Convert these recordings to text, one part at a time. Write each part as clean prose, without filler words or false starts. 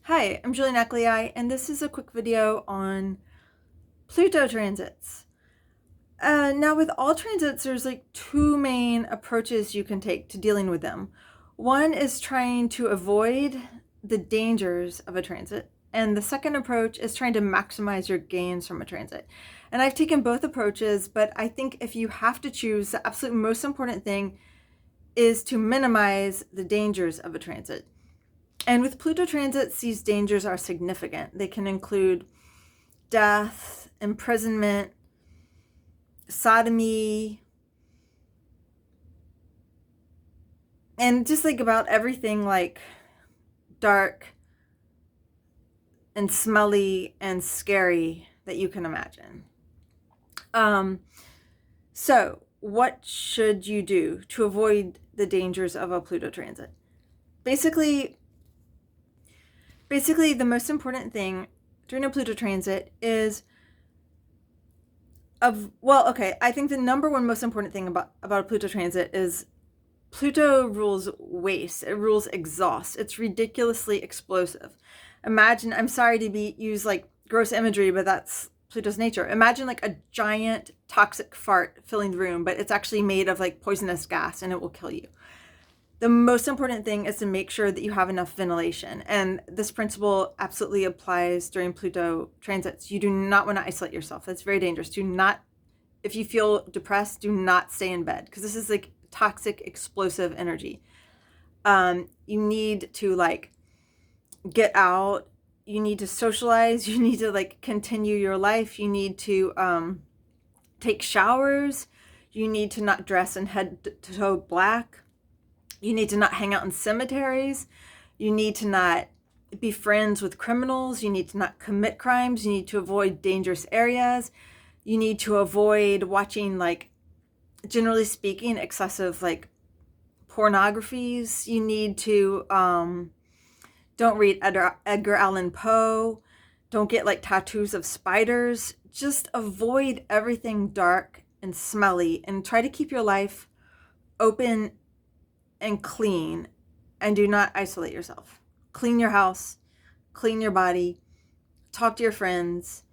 Hi, I'm Julie Neckley, and this is a quick video on Pluto transits. Now, with all transits, there's like two main approaches you can take to dealing with them. One is trying to avoid the dangers of a transit, and the second approach is trying to maximize your gains from a transit. And I've taken both approaches, but I think if you have to choose, the absolute most important thing is to minimize the dangers of a transit. And with Pluto transits, these dangers are significant. They can include death, imprisonment, sodomy, and just like about everything like dark and smelly and scary that you can imagine. So what should you do to avoid the dangers of a Pluto transit? Basically, the most important thing during a Pluto transit is I think the number one most important thing about a Pluto transit is Pluto rules waste. It rules exhaust. It's ridiculously explosive. Imagine, I'm sorry to use like gross imagery, but that's Pluto's nature. Imagine like a giant toxic fart filling the room, but it's actually made of like poisonous gas and it will kill you. The most important thing is to make sure that you have enough ventilation. And this principle absolutely applies during Pluto transits. You do not want to isolate yourself. That's very dangerous. If you feel depressed, do not stay in bed because this is like toxic, explosive energy. You need to like get out. You need to socialize. You need to like continue your life. You need to take showers. You need to not dress in head to toe black. You need to not hang out in cemeteries. You need to not be friends with criminals. You need to not commit crimes. You need to avoid dangerous areas. You need to avoid watching, like, generally speaking, excessive, like, pornographies. You need to, don't read Edgar Allan Poe. Don't get, like, tattoos of spiders. Just avoid everything dark and smelly and try to keep your life open and clean, and do not isolate yourself. Clean your house, clean your body, talk to your friends,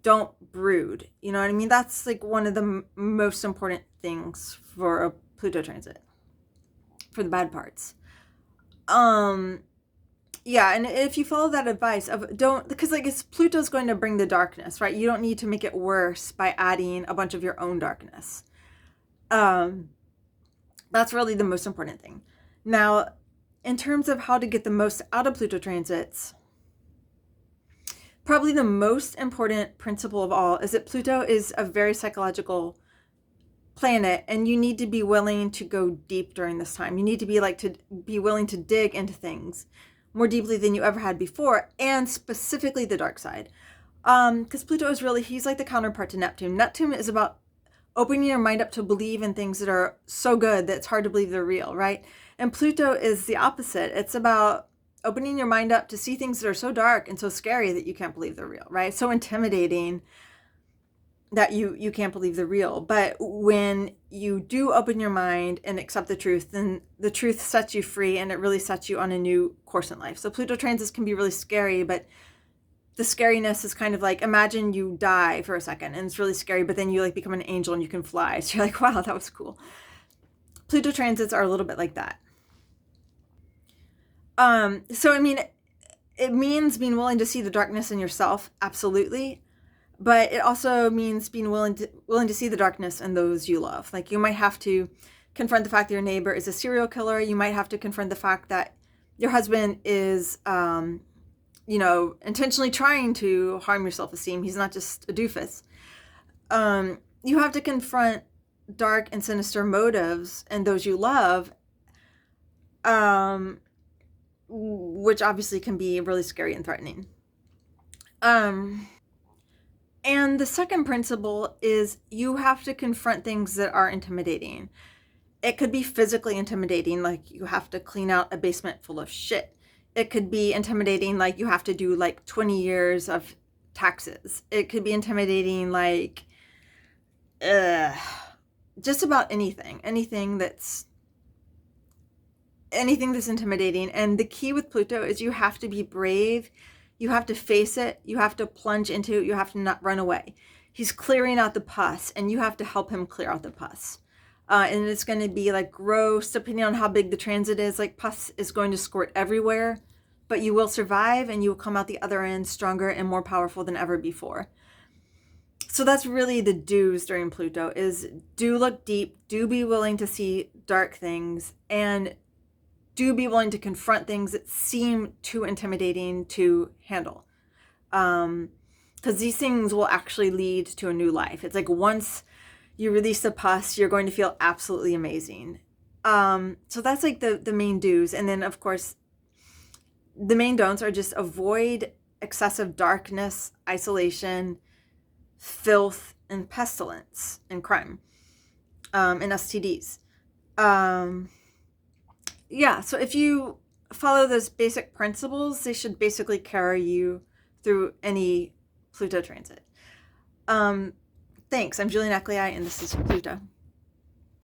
don't brood. You know what I mean? That's like one of the most important things for a Pluto transit, for the bad parts. Yeah, and if you follow that advice of don't, because like it's Pluto's going to bring the darkness, right? You don't need to make it worse by adding a bunch of your own darkness. That's really the most important thing. Now, in terms of how to get the most out of Pluto transits, probably the most important principle of all is that Pluto is a very psychological planet, and you need to be willing to go deep during this time. You need to be willing to dig into things more deeply than you ever had before, and specifically the dark side. Because Pluto is really, he's like the counterpart to Neptune. Neptune is about opening your mind up to believe in things that are so good that it's hard to believe they're real, right? And Pluto is the opposite. It's about opening your mind up to see things that are so dark and so scary that you can't believe they're real, right? So intimidating that you can't believe they're real. But when you do open your mind and accept the truth, then the truth sets you free and it really sets you on a new course in life. So Pluto transits can be really scary, but the scariness is kind of like, imagine you die for a second and it's really scary, but then you like become an angel and you can fly. So you're like, wow, that was cool. Pluto transits are a little bit like that. So I mean, it means being willing to see the darkness in yourself, absolutely. But it also means being willing to see the darkness in those you love. Like you might have to confront the fact that your neighbor is a serial killer. You might have to confront the fact that your husband is intentionally trying to harm your self-esteem. He's not just a doofus. You have to confront dark and sinister motives and those you love, which obviously can be really scary and threatening. And the second principle is you have to confront things that are intimidating. It could be physically intimidating, like you have to clean out a basement full of shit. It could be intimidating, like you have to do like 20 years of taxes. It could be intimidating, like just about anything that's anything that's intimidating. And the key with Pluto is you have to be brave. You have to face it. You have to plunge into it. You have to not run away. He's clearing out the pus, and you have to help him clear out the pus. And it's going to be like gross, depending on how big the transit is. Like pus is going to squirt everywhere, but you will survive, and you will come out the other end stronger and more powerful than ever before. So that's really the do's during Pluto is do look deep, do be willing to see dark things, and do be willing to confront things that seem too intimidating to handle. Because these things will actually lead to a new life. It's like once you release the pus, you're going to feel absolutely amazing. So that's like the main do's. And then, of course, the main don'ts are just avoid excessive darkness, isolation, filth, and pestilence, and crime, and STDs. Yeah, so if you follow those basic principles, they should basically carry you through any Pluto transit. Thanks. I'm Julie Necklei, and this is Pluto.